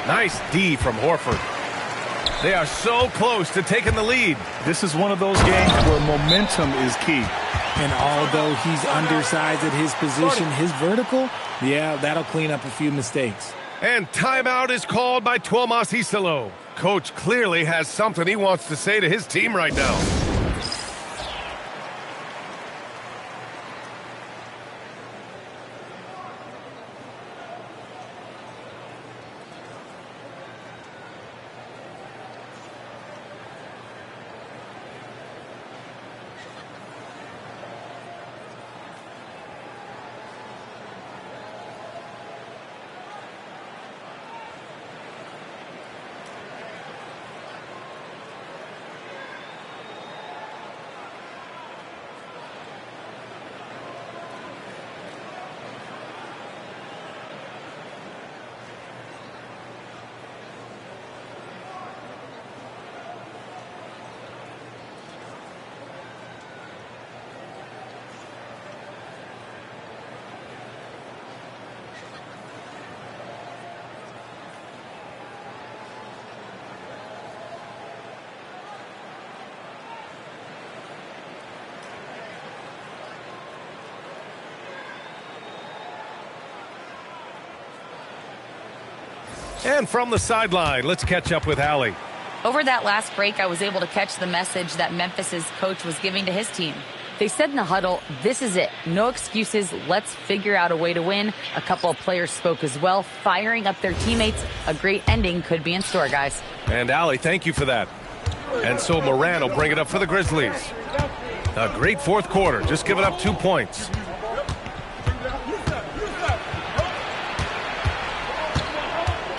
Nice D from Horford. They are so close to taking the lead. This is one of those games where momentum is key. And although he's undersized at his position, his vertical, yeah, that'll clean up a few mistakes. And timeout is called by Tuomas Isalo. Coach clearly has something he wants to say to his team right now. And from the sideline, let's catch up with Allie. Over that last break, I was able to catch the message that Memphis's coach was giving to his team. They said in the huddle, this is it. No excuses. Let's figure out a way to win. A couple of players spoke as well, firing up their teammates. A great ending could be in store, guys. And Allie, thank you for that. And so Moran will bring it up for the Grizzlies. A great fourth quarter, just giving up 2 points.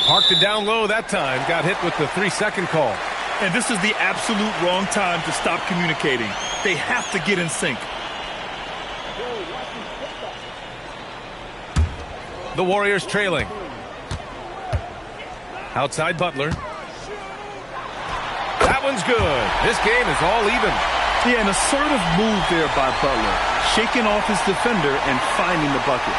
Parked it down low that time. Got hit with the 3-second call. And this is the absolute wrong time to stop communicating. They have to get in sync. The Warriors trailing. Outside Butler. That one's good. This game is all even. Yeah, an assertive move there by Butler. Shaking off his defender and finding the bucket.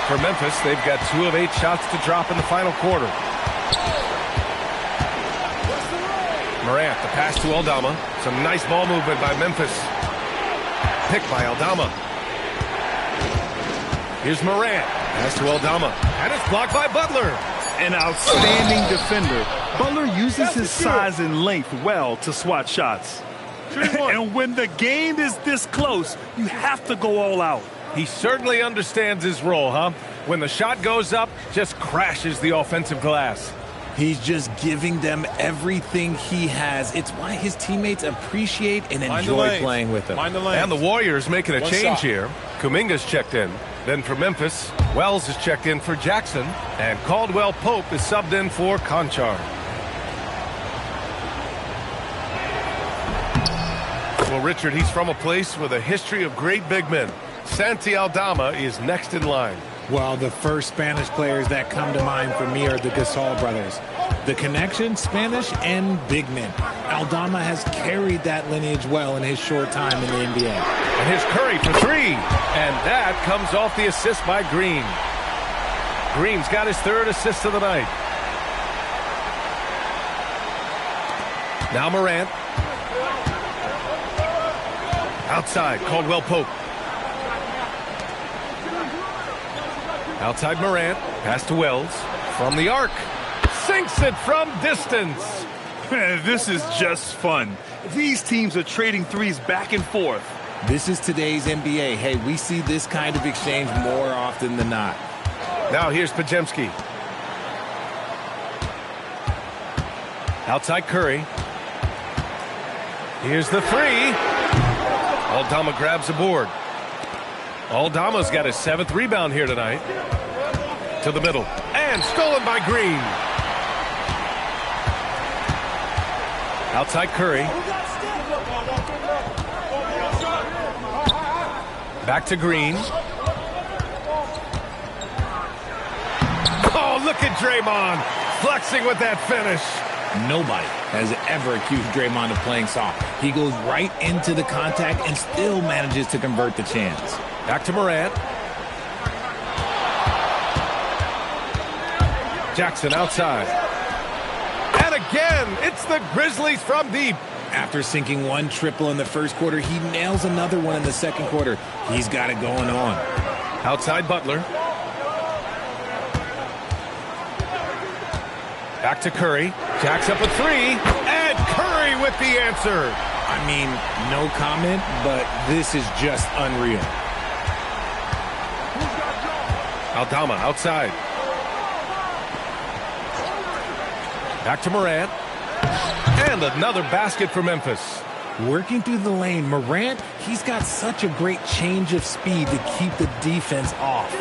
For Memphis, they've got 2 of 8 shots to drop in the final quarter. Morant, the pass to Aldama. Some nice ball movement by Memphis. Picked by Aldama. Here's Morant. Pass to Aldama. And it's blocked by Butler. An outstanding defender. Butler uses his size and length well to swat shots. And when the game is this close, you have to go all out. He certainly understands his role, huh? When the shot goes up, just crashes the offensive glass. He's just giving them everything he has. It's why his teammates appreciate and enjoy playing with him. And the Warriors making a change here. Kuminga's checked in. Then for Memphis, Wells is checked in for Jackson. And Caldwell Pope is subbed in for Conchar. Well, Richard, he's from a place with a history of great big men. Santi Aldama is next in line. Well, the first Spanish players that come to mind for me are the Gasol brothers. The connection, Spanish and big men. Aldama has carried that lineage well in his short time in the NBA. And here's Curry for three. And that comes off the assist by Green. Green's got his third assist of the night. Now Morant. Outside, Caldwell Pope. Outside Morant, pass to Wells. From the arc, sinks it from distance. This is just fun. These teams are trading threes back and forth. This is today's NBA. Hey, we see this kind of exchange more often than not. Now here's Podziemski. Outside Curry. Here's the three. Aldama grabs the board. Aldama's got his 7th rebound here tonight. To the middle. And stolen by Green. Outside Curry. Back to Green. Oh, look at Draymond flexing with that finish. Nobody has ever accused Draymond of playing soft. He goes right into the contact and still manages to convert the chance. Back to Morant. Jackson outside. And again, it's the Grizzlies from deep. After sinking one triple in the first quarter, he nails another one in the second quarter. He's got it going on. Outside Butler. Back to Curry. Jacks up a three. And Curry with the answer. I mean, no comment, but this is just unreal. Aldama outside. Back to Morant. And another basket for Memphis. Working through the lane, Morant, he's got such a great change of speed to keep the defense off.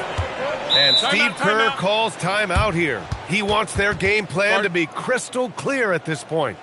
And Steve Kerr calls timeout here. He wants their game plan to be crystal clear at this point.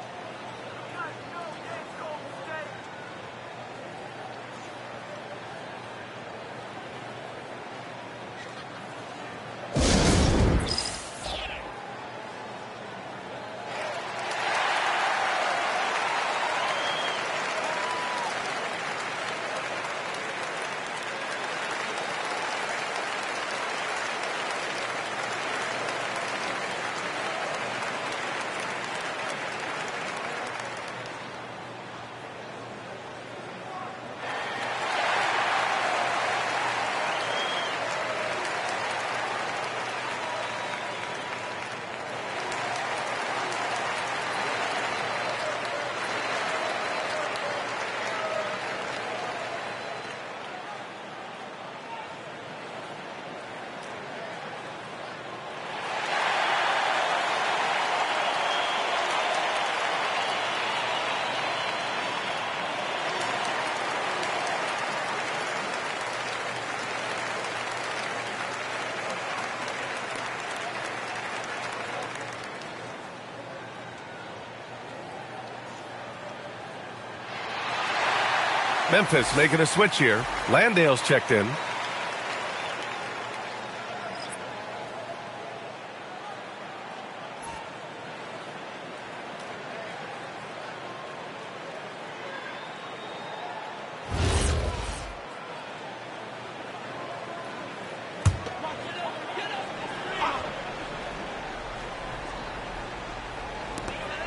Memphis making a switch here. Landale's checked in.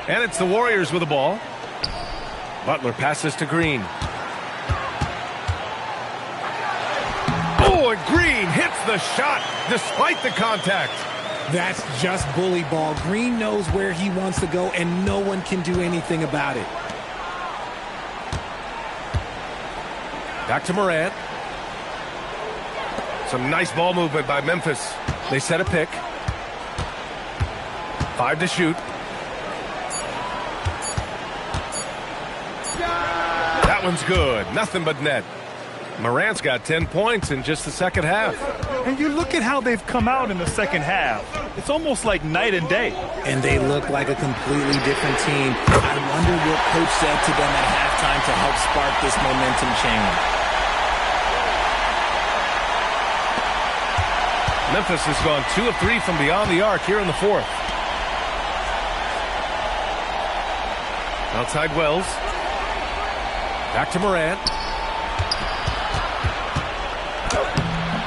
And it's the Warriors with the ball. Butler passes to Green. Oh, and Green hits the shot despite the contact. That's just bully ball. Green knows where he wants to go, and no one can do anything about it. Back to Morant. Some nice ball movement by Memphis. They set a pick. 5 to shoot. That one's good. Nothing but net. Morant's got 10 points in just the second half. And you look at how they've come out in the second half. It's almost like night and day. And they look like a completely different team. I wonder what coach said to them at halftime to help spark this momentum change. Memphis has gone 2 of 3 from beyond the arc here in the fourth. Outside Wells. Back to Morant.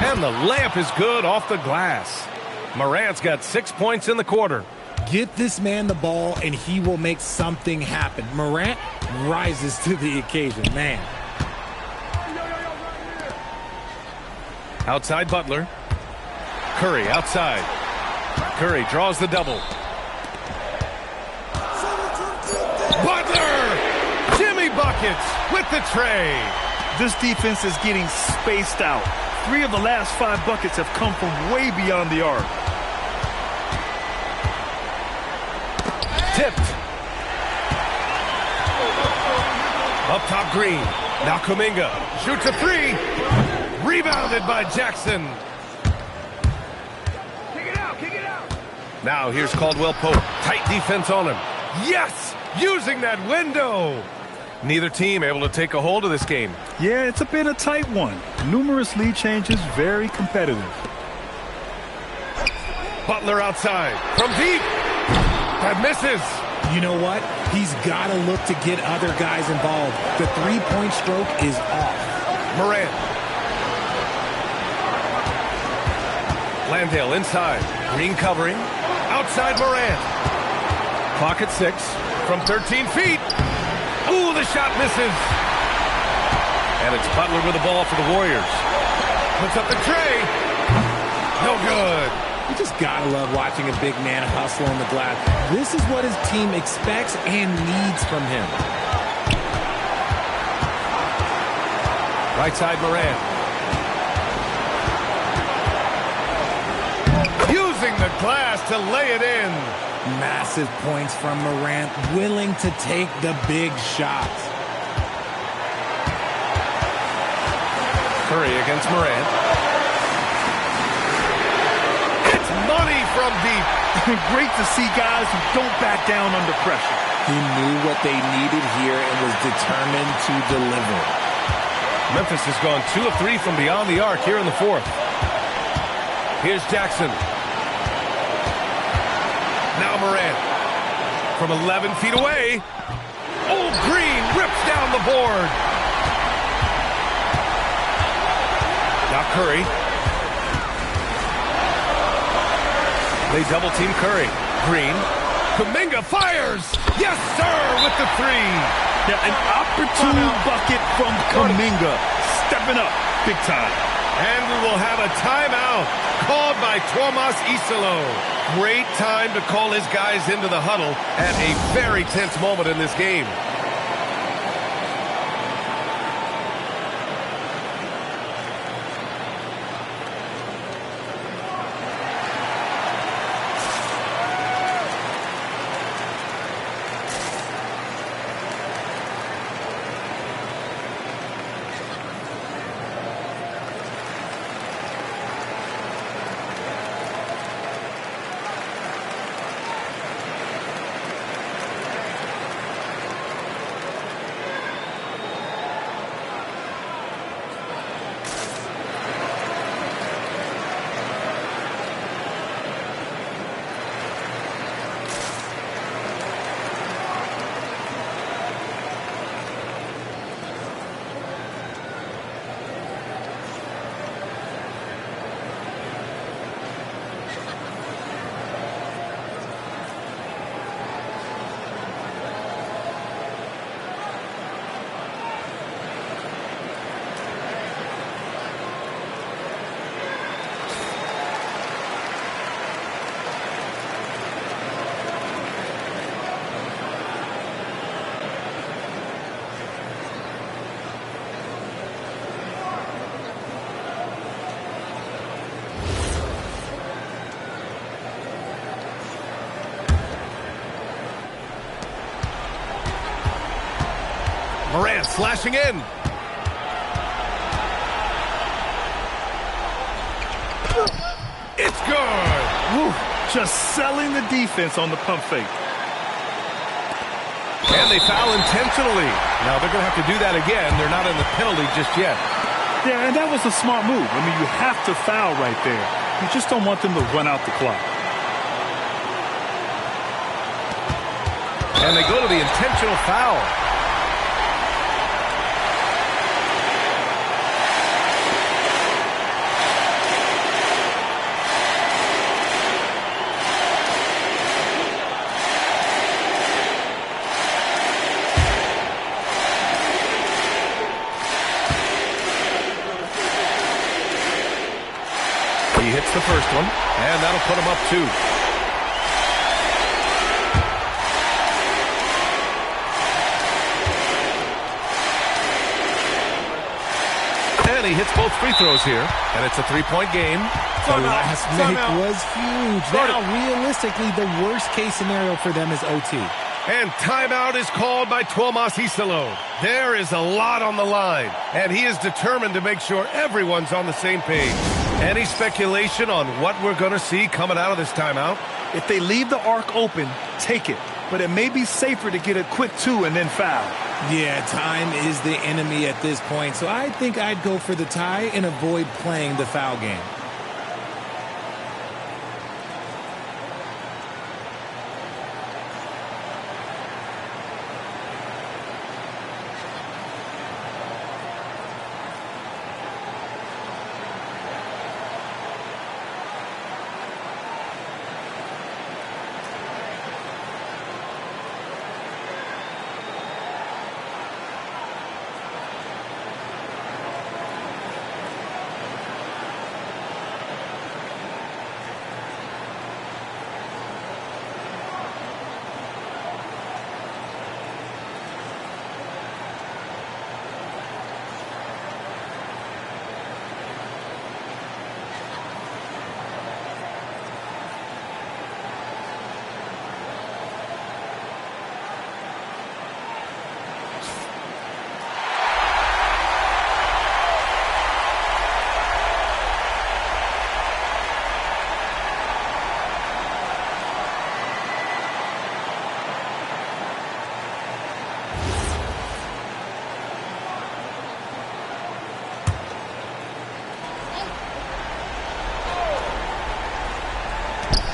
And the layup is good off the glass. Morant's got 6 points in the quarter. Get this man the ball, and he will make something happen. Morant rises to the occasion, man. Outside Butler. Curry outside. Curry draws the double. Butler! Jimmy buckets with the tray. This defense is getting spaced out. 3 of the last 5 buckets have come from way beyond the arc. Tipped. Up top Green. Now Kuminga shoots a 3. Rebounded by Jackson. Kick it out. Now here's Caldwell Pope. Tight defense on him. Yes! Using that window. Neither team able to take a hold of this game. Yeah, it's been a tight one. Numerous lead changes, very competitive. Butler outside. From deep. That misses. You know what? He's got to look to get other guys involved. The three-point stroke is off. Morant. Landale inside. Green covering. Outside Morant. Clock at 6. From 13 feet. Ooh, the shot misses. And it's Butler with the ball for the Warriors. Puts up the tray. No good. You just gotta love watching a big man hustle on the glass. This is what his team expects and needs from him. Right side Morant. Using the glass to lay it in. Massive points from Morant, willing to take the big shots. Curry against Morant. It's money from deep. Great to see guys who don't back down under pressure. He knew what they needed here and was determined to deliver. Memphis has gone 2 of 3 from beyond the arc here in the fourth. Here's Jackson. Now Morant. From 11 feet away. Oh, Green rips down the board. Now Curry. They double team Curry. Green. Kuminga fires. Yes, sir, with the 3. Yeah, an opportune bucket from Kuminga. Stepping up big time. And we will have a timeout called by Tomas Isolo. Great time to call his guys into the huddle at a very tense moment in this game. Morant slashing in. It's good. Woo, just selling the defense on the pump fake. And they foul intentionally. Now they're going to have to do that again. They're not in the penalty just yet. Yeah, and that was a smart move. I mean, you have to foul right there. You just don't want them to run out the clock. And they go to the intentional foul. He hits the first one, and that'll put him up 2. And he hits both free throws here, and it's a 3-point game. The last make was huge. Now, realistically, the worst-case scenario for them is OT. And timeout is called by Tuomas Isalo. There is a lot on the line, and he is determined to make sure everyone's on the same page. Any speculation on what we're going to see coming out of this timeout? If they leave the arc open, take it. But it may be safer to get a quick 2 and then foul. Yeah, time is the enemy at this point, so I think I'd go for the tie and avoid playing the foul game.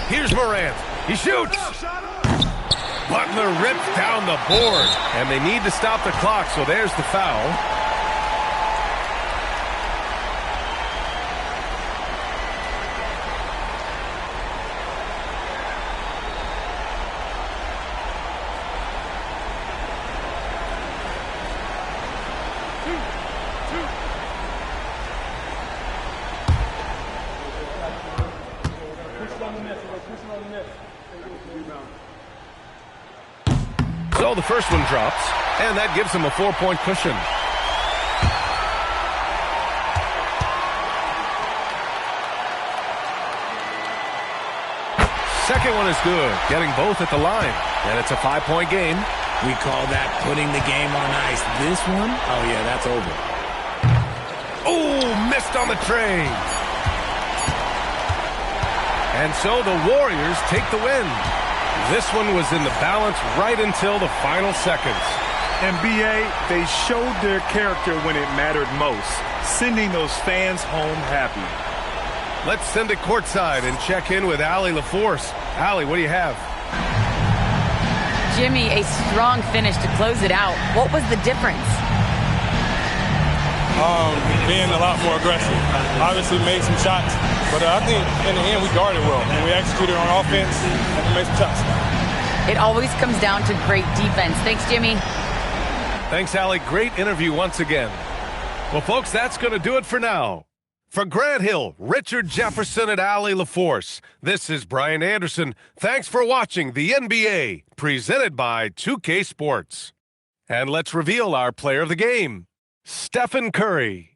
Here's Morant. He shoots. Butler rips down the board. And they need to stop the clock, so there's the foul. So the first one drops, and that gives him a 4-point cushion. Second one is good, getting both at the line, and it's a 5-point game. We call that putting the game on ice. This one, oh yeah, that's over. Oh, missed on the tray. And so the Warriors take the win. This one was in the balance right until the final seconds. And B.A., they showed their character when it mattered most, sending those fans home happy. Let's send it courtside and check in with Allie LaForce. Allie, what do you have? Jimmy, a strong finish to close it out. What was the difference? Being a lot more aggressive. Obviously made some shots, but I think in the end we guarded well. And we executed on offense and we made some shots. It always comes down to great defense. Thanks, Jimmy. Thanks, Allie. Great interview once again. Well, folks, that's going to do it for now. For Grant Hill, Richard Jefferson, and Allie LaForce, this is Brian Anderson. Thanks for watching the NBA, presented by 2K Sports. And let's reveal our player of the game, Stephen Curry.